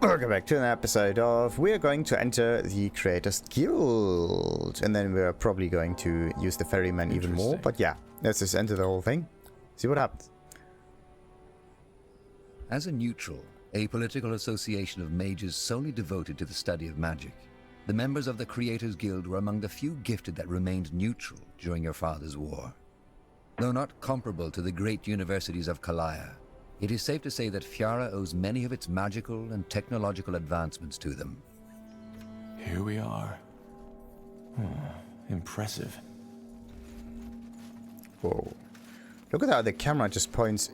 Welcome back to an episode of we're going to enter the Creators Guild, and then we're probably going to use the ferryman even more. But yeah, let's just enter the whole thing, see what happens. As a neutral, apolitical association of mages solely devoted to the study of magic, the members of the Creators Guild were among the few gifted that remained neutral during your father's war. Though not comparable to the great universities of Kalaya, it is safe to say that Fiara owes many of its magical and technological advancements to them. Here we are. Impressive. Whoa. Look at how the camera just points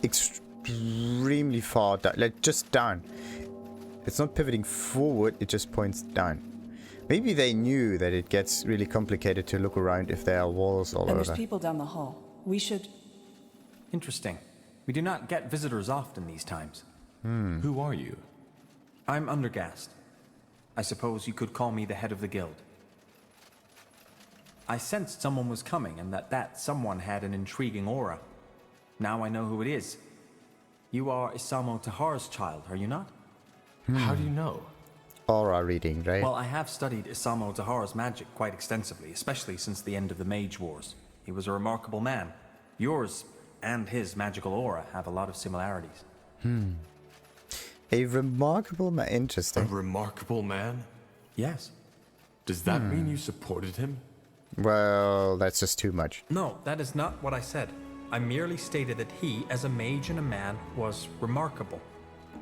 extremely far down, like just down. It's not pivoting forward, it just points down. Maybe they knew that it gets really complicated to look around if there are walls all over. And there's people down the hall. We should... Interesting. We do not get visitors often these times. Who are you? I'm Undergast. I suppose you could call me the head of the guild. I sensed someone was coming and that someone had an intriguing aura. Now I know who it is. You are Isamo Tahar's child, are you not? How do you know? Aura reading, right? Well, I have studied Isamo Tahar's magic quite extensively, especially since the end of the Mage Wars. He was a remarkable man. Yours and his magical aura have a lot of similarities. A remarkable man. A Interesting. remarkable man? Yes. Does that mean you supported him? Well, that's just too much. No, that is not what I said. I merely stated that he, as a mage and a man, was remarkable,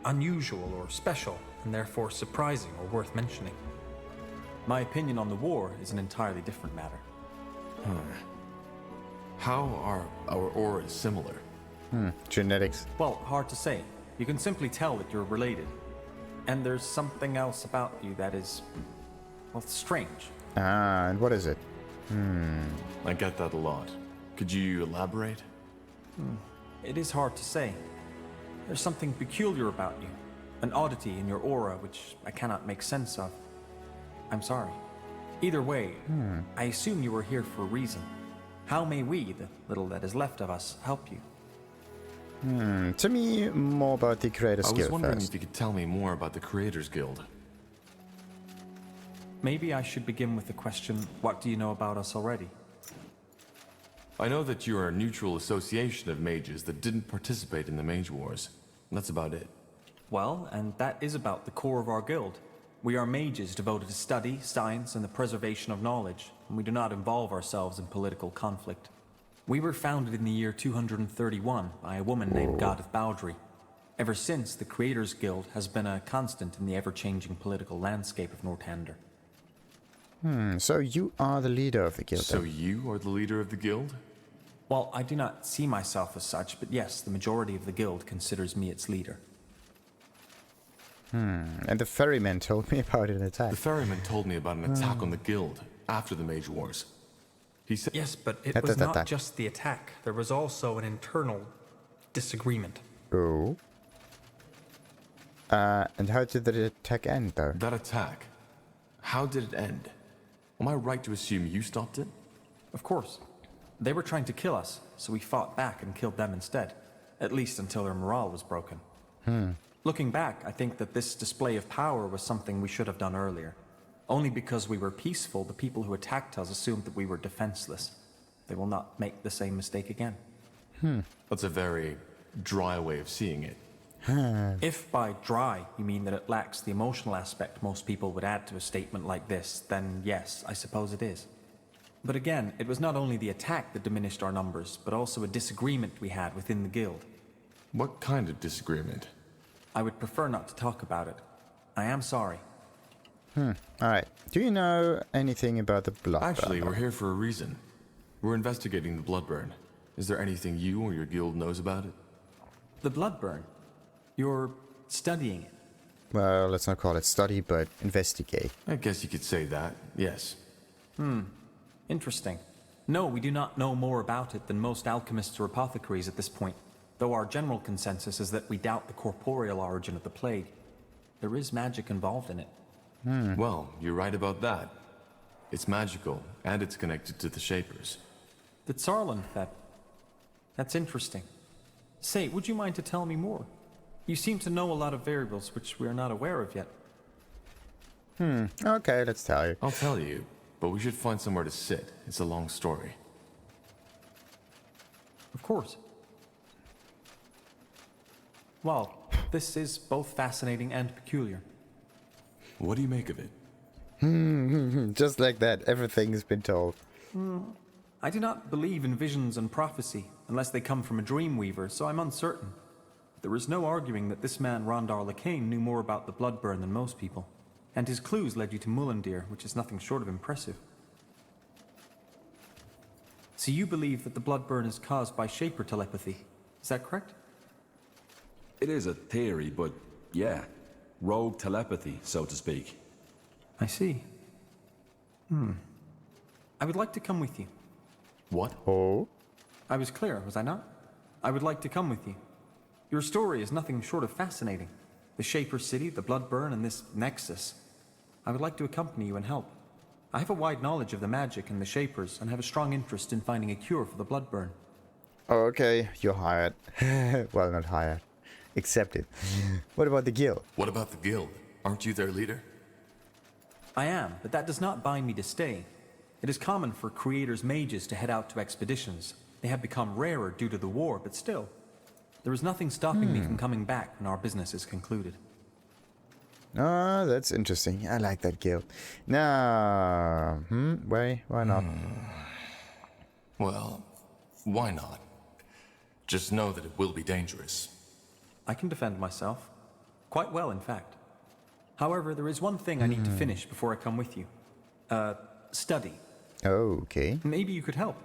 unusual or special, and therefore surprising or worth mentioning. My opinion on the war is an entirely different matter. How are our auras similar? Genetics. Well, hard to say. You can simply tell that you're related. And there's something else about you that is, well, strange. Ah, and what is it? I get that a lot. Could you elaborate? It is hard to say. There's something peculiar about you. An oddity in your aura which I cannot make sense of. I'm sorry. Either way, I assume you were here for a reason. How may we, the little that is left of us, help you? Tell me more about the Creators I was Guild wondering first. if you could tell me more about the Creators Guild. Maybe I should begin with the question, what do you know about us already? I know that you are a neutral association of mages that didn't participate in the Mage Wars. That's about it. Well, and that is about the core of our guild. We are mages devoted to study, science, and the preservation of knowledge, and we do not involve ourselves in political conflict. We were founded in the year 231 by a woman named God of Boundary. Ever since, the Creators Guild has been a constant in the ever-changing political landscape of Northander. So you are the leader of the guild. So then? you are the leader of the guild? Well, I do not see myself as such, but yes, the majority of the guild considers me its leader. And the ferryman told me about an attack. The ferryman told me about an attack on the guild after the Mage Wars. He said... Yes, but it was not just the attack. There was also an internal disagreement. Oh. And how did the attack end, though? That attack, how did it end? Am I right to assume you stopped it? Of course. They were trying to kill us, so we fought back and killed them instead. At least until their morale was broken. Looking back, I think that this display of power was something we should have done earlier. Only because we were peaceful, the people who attacked us assumed that we were defenseless. They will not make the same mistake again. That's a very dry way of seeing it. If by dry you mean that it lacks the emotional aspect most people would add to a statement like this, then yes, I suppose it is. But again, it was not only the attack that diminished our numbers, but also a disagreement we had within the guild. What kind of disagreement? I would prefer not to talk about it. I am sorry. Alright. Do you know anything about the Bloodburn? Actually, we're here for a reason. We're investigating the Bloodburn. Is there anything you or your guild knows about it? The Bloodburn? You're studying it? Well, let's not call it study, but investigate. I guess you could say that, yes. Interesting. No, we do not know more about it than most alchemists or apothecaries at this point, though our general consensus is that we doubt the corporeal origin of the plague. There is magic involved in it. Well, you're right about that. It's magical, and it's connected to the Shapers. The Tsarlan, that's interesting. Say, would you mind to tell me more? You seem to know a lot of variables which we are not aware of yet. Okay, let's tell you. I'll tell you, but we should find somewhere to sit. It's a long story. Of course. Well, this is both fascinating and peculiar. What do you make of it? Just like that, everything has been told. I do not believe in visions and prophecy, unless they come from a dreamweaver, so I'm uncertain. There is no arguing that this man Rondar Lacane knew more about the Bloodburn than most people, and his clues led you to Mullendir, which is nothing short of impressive. So you believe that the Bloodburn is caused by Shaper telepathy, is that correct? It is a theory, but yeah, rogue telepathy, so to speak. I see. I would like to come with you. What? Oh? I was clear, was I not? I would like to come with you. Your story is nothing short of fascinating. The Shaper City, the Bloodburn, and this Nexus. I would like to accompany you and help. I have a wide knowledge of the magic and the Shapers, and have a strong interest in finding a cure for the Bloodburn. Oh, okay, you're hired. Well, not hired. Accepted. What about the guild? What about the guild? Aren't you their leader? I am, but that does not bind me to stay. It is common for creators' mages to head out to expeditions. They have become rarer due to the war, but still. There is nothing stopping me from coming back when our business is concluded. Ah, that's interesting. I like that guild. Now, why not? Well, why not? Just know that it will be dangerous. I can defend myself. Quite well, in fact. However, there is one thing I need to finish before I come with you. Study. Okay. Maybe you could help.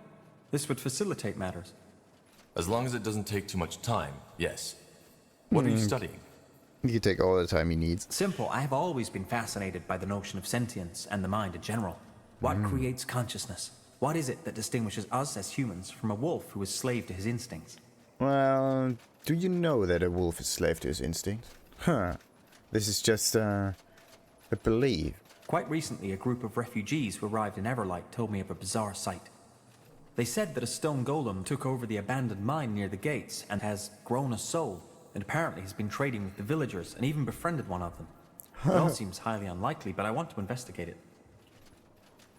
This would facilitate matters. As long as it doesn't take too much time, yes. What are you studying? You can take all the time he needs. Simple. I have always been fascinated by the notion of sentience and the mind in general. What creates consciousness? What is it that distinguishes us as humans from a wolf who is slave to his instincts? Well, do you know that a wolf is slave to his instincts? Huh. This is just, a belief. Quite recently, a group of refugees who arrived in Everlight told me of a bizarre sight. They said that a stone golem took over the abandoned mine near the gates and has grown a soul, and apparently has been trading with the villagers and even befriended one of them. It all seems highly unlikely, but I want to investigate it.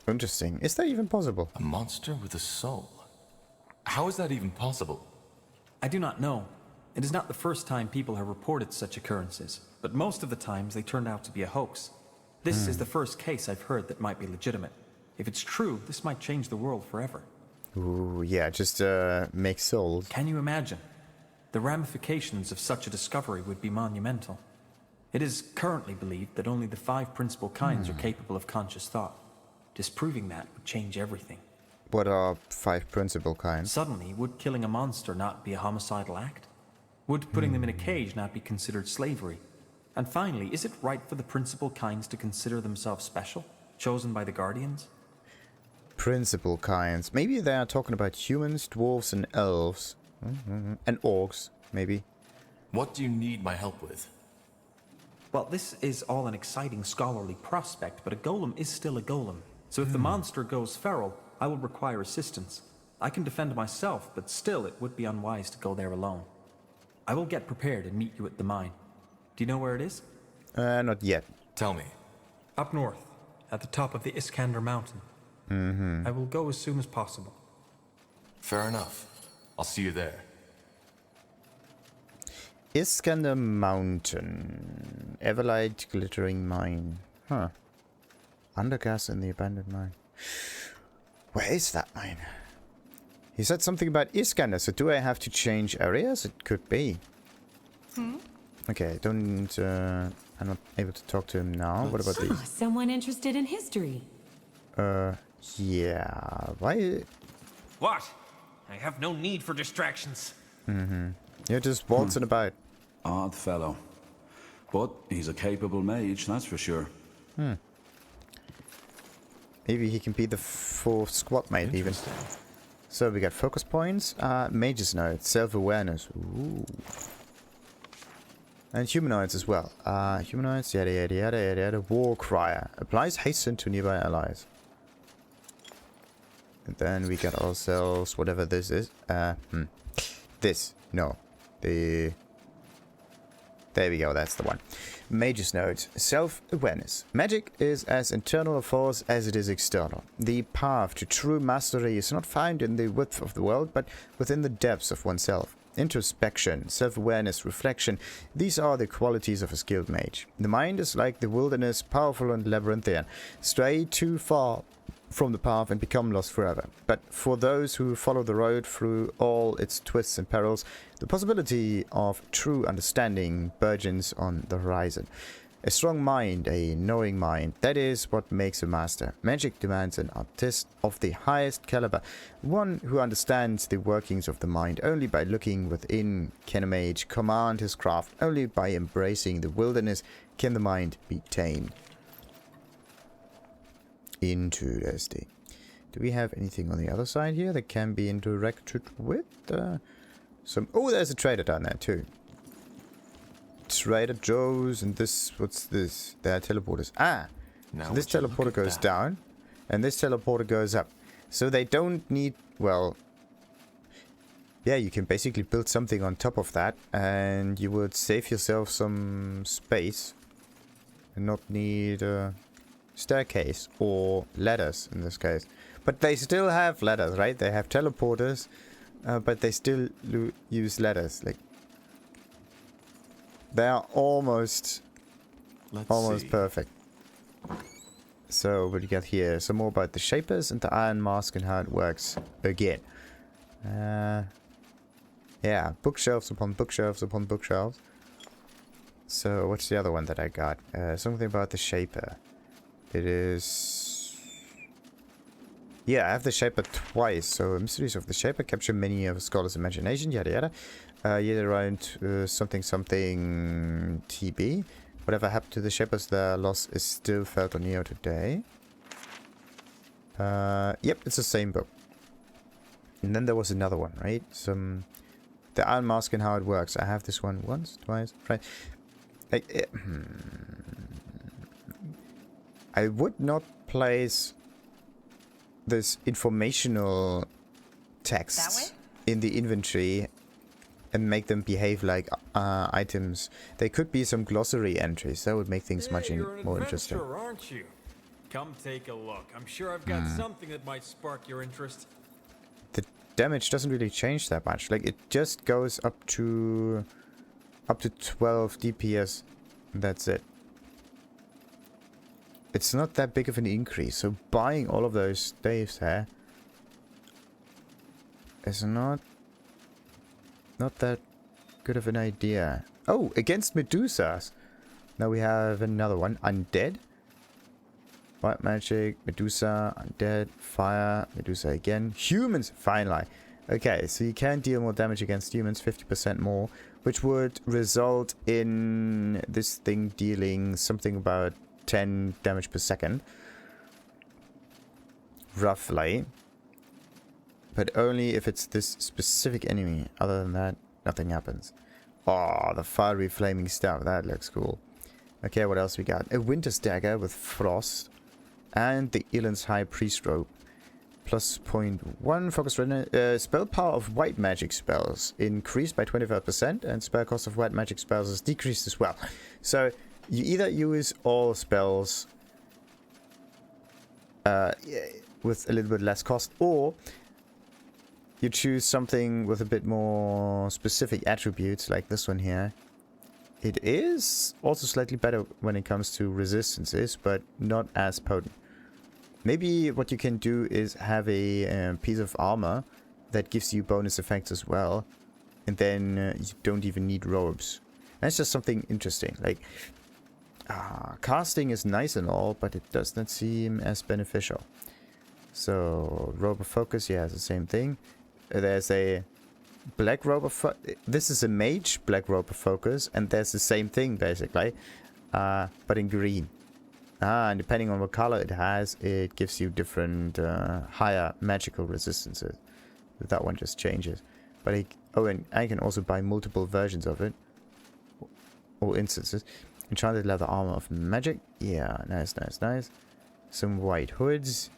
Interesting. Is that even possible? A monster with a soul? How is that even possible? I do not know. It is not the first time people have reported such occurrences, but most of the times they turned out to be a hoax. This is the first case I've heard that might be legitimate. If it's true, this might change the world forever. Ooh, yeah, just, make souls. Can you imagine? The ramifications of such a discovery would be monumental. It is currently believed that only the 5 principal kinds are capable of conscious thought. Disproving that would change everything. What are 5 principal kinds? Suddenly, would killing a monster not be a homicidal act? Would putting them in a cage not be considered slavery? And finally, is it right for the principal kinds to consider themselves special, chosen by the Guardians? Principal kinds. Maybe they are talking about humans, dwarves, and elves. And orcs, maybe. What do you need my help with? Well, this is all an exciting scholarly prospect, but a golem is still a golem. So if the monster goes feral, I will require assistance. I can defend myself, but still it would be unwise to go there alone. I will get prepared and meet you at the mine. Do you know where it is? Not yet. Tell me. Up north, at the top of the Iskander mountain. I will go as soon as possible. Fair enough. I'll see you there. Iskander Mountain. Everlight glittering mine. Huh. Undergast in the abandoned mine. Where is that mine? He said something about Iskander, so do I have to change areas? It could be. Okay, don't... I'm not able to talk to him now. What about these? Someone interested in history. Yeah. Why? What? I have no need for distractions. You're just waltzing about. Odd fellow. But he's a capable mage, that's for sure. Maybe he can be the 4th squad mate even. So we got focus points, mage's note, self-awareness. Ooh. And humanoids as well. Humanoids, yada yada yada yada yada. War crier. Applies hasten to nearby allies. And then we got ourselves whatever this is. This. No. The There we go, that's the one. Mage's note. Self-awareness. Magic is as internal a force as it is external. The path to true mastery is not found in the width of the world, but within the depths of oneself. Introspection, self-awareness, reflection, these are the qualities of a skilled mage. The mind is like the wilderness, powerful and labyrinthian. Stray too far from the path and become lost forever. But for those who follow the road through all its twists and perils, the possibility of true understanding burgeons on the horizon. A strong mind, a knowing mind, that is what makes a master. Magic demands an artist of the highest caliber, one who understands the workings of the mind. Only by looking within can a mage command his craft. Only by embracing the wilderness can the mind be tamed. Interesting. Do we have anything on the other side here that can be interacted with? Some. Oh, there's a trader down there too. Trader Joe's and this. What's this? There are teleporters. Ah, Now so this teleporter goes down, and this teleporter goes up. So they don't need. Well, yeah, you can basically build something on top of that, and you would save yourself some space, and not need a staircase or ladders in this case. But they still have ladders, right? They have teleporters, but they still use ladders. Like they are almost perfect. So what do you got here? Some more about the Shapers and the Iron Mask and how it works again. Yeah, bookshelves upon bookshelves upon bookshelves. So what's the other one that I got? Something about the Shaper. It is... Yeah, I have the Shaper twice. So mysteries of the Shaper capture many of a scholar's imagination, yada yada. Yada around something something TB. Whatever happened to the Shapers, their loss is still felt on Neo today. Yep, it's the same book. And then there was another one, right? The Iron Mask and how it works. I have this one once, twice, right? I would not place this informational text in the inventory and make them behave like items. They could be some glossary entries. That would make things much more interesting. You're an adventurer, aren't you? Come take a look. I'm sure I've got something that might spark your interest. The damage doesn't really change that much. Like it just goes up to 12 DPS. That's it. It's not that big of an increase. So buying all of those staves there is not that good of an idea. Oh, against Medusas. Now we have another one. Undead. White magic, Medusa, undead, fire, Medusa again. Humans, finally. Okay, so you can deal more damage against humans, 50% more, which would result in this thing dealing something about 10 damage per second. Roughly. But only if it's this specific enemy. Other than that, nothing happens. Oh, the fiery flaming staff. That looks cool. Okay, what else we got? A Winter's Dagger with Frost. And the Elan's High Priest Robe. Plus 0.1 focus spell power of white magic spells increased by 25%. And spell cost of white magic spells is decreased as well. So you either use all spells with a little bit less cost, or you choose something with a bit more specific attributes, like this one here. It is also slightly better when it comes to resistances, but not as potent. Maybe what you can do is have a piece of armor that gives you bonus effects as well, and then you don't even need robes. That's just something interesting. Like, casting is nice and all, but it does not seem as beneficial. So, robe of focus, yeah, it's the same thing. There's a black robe of this is a mage black robe of focus, and there's the same thing basically, but in green. And depending on what color it has, it gives you different higher magical resistances. That one just changes. But and I can also buy multiple versions of it, or instances. Enchanted leather armor of magic. Yeah, nice, nice, nice. Some white hoods,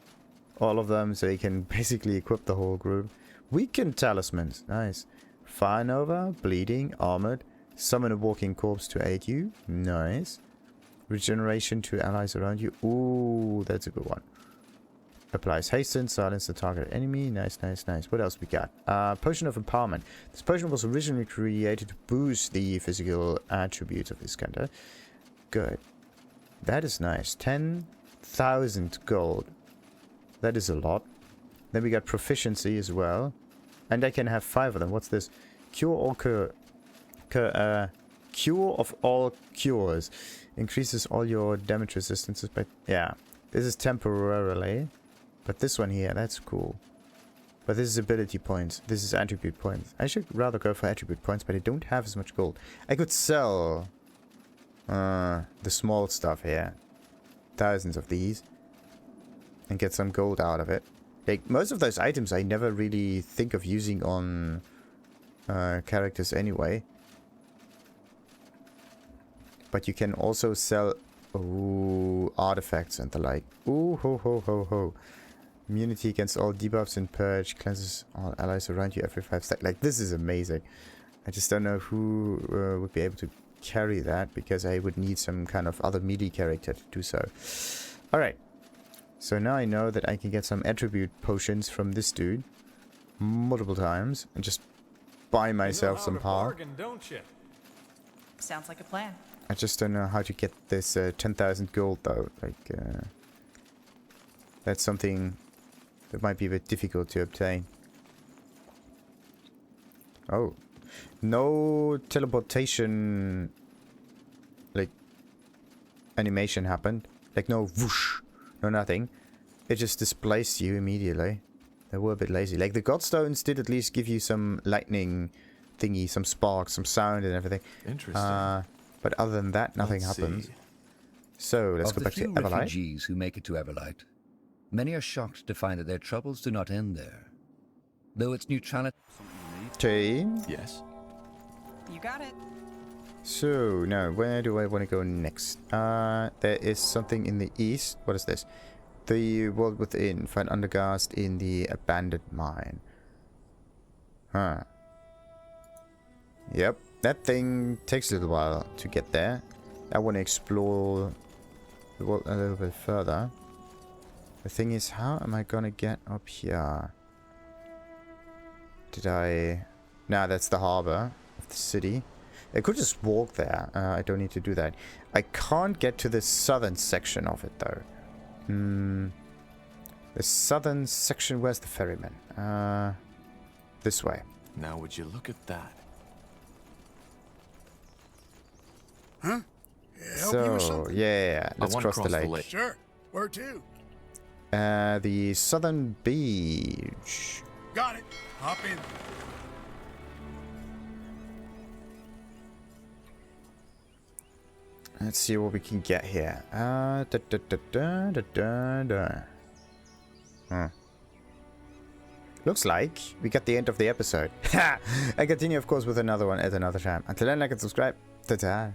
all of them, so you can basically equip the whole group. Weakened talismans, nice. Fire Nova, bleeding, armored, Summon a walking corpse to aid you. Nice. Regeneration to allies around you. Ooh, that's a good one. Applies hasten, silence the target enemy. Nice, nice, nice. What else we got? Potion of Empowerment. This potion was originally created to boost the physical attributes of Iskander. Good. That is nice. 10,000 gold. That is a lot. Then we got proficiency as well. And I can have 5 of them. What's this? Cure all cure of all cures. Increases all your damage resistances by... Yeah. This is temporarily. But this one here, that's cool. But this is ability points. This is attribute points. I should rather go for attribute points, but I don't have as much gold. I could sell the small stuff here. Thousands of these. And get some gold out of it. Like, most of those items I never really think of using on characters anyway. But you can also sell... Ooh, artifacts and the like. Ooh, ho, ho, ho, ho. Immunity against all debuffs and purge. Cleanses all allies around you every 5 seconds. Like, this is amazing. I just don't know who would be able to carry that, because I would need some kind of other melee character to do so. Alright. So now I know that I can get some attribute potions from this dude multiple times and just buy myself some power. Don't you? Sounds like a plan. I just don't know how to get this 10,000 gold though. Like, that's something that might be a bit difficult to obtain. Oh. No teleportation, like, animation happened. Like, no whoosh. No nothing. It just displaced you immediately. They were a bit lazy. Like, the Godstones did at least give you some lightning thingy, some sparks, some sound and everything. Interesting. But other than that, nothing happened. So, let's go back to Of the few Everlight. refugees who make it to Everlight, many are shocked to find that their troubles do not end there. Though its neutrality... Yes. You got it. So, now, where do I want to go next? There is something in the east. What is this? The world within. Find Undergast in the abandoned mine. Huh. Yep. That thing takes a little while to get there. I want to explore the world a little bit further. The thing is, how am I gonna get up here? Did I... Nah, that's the harbor of the city. I could just walk there. I don't need to do that. I can't get to the southern section of it, though. The southern section... Where's the ferryman? This way. Now would you look at that? Huh? Help you with So, something? yeah, let's wanna cross the cross the lake. lake. Sure. Where to? The southern beach. Got it. Hop in. Let's see what we can get here. Looks like we got the end of the episode. I continue, of course, with another one at another time. Until then, like and subscribe. Ta-ta.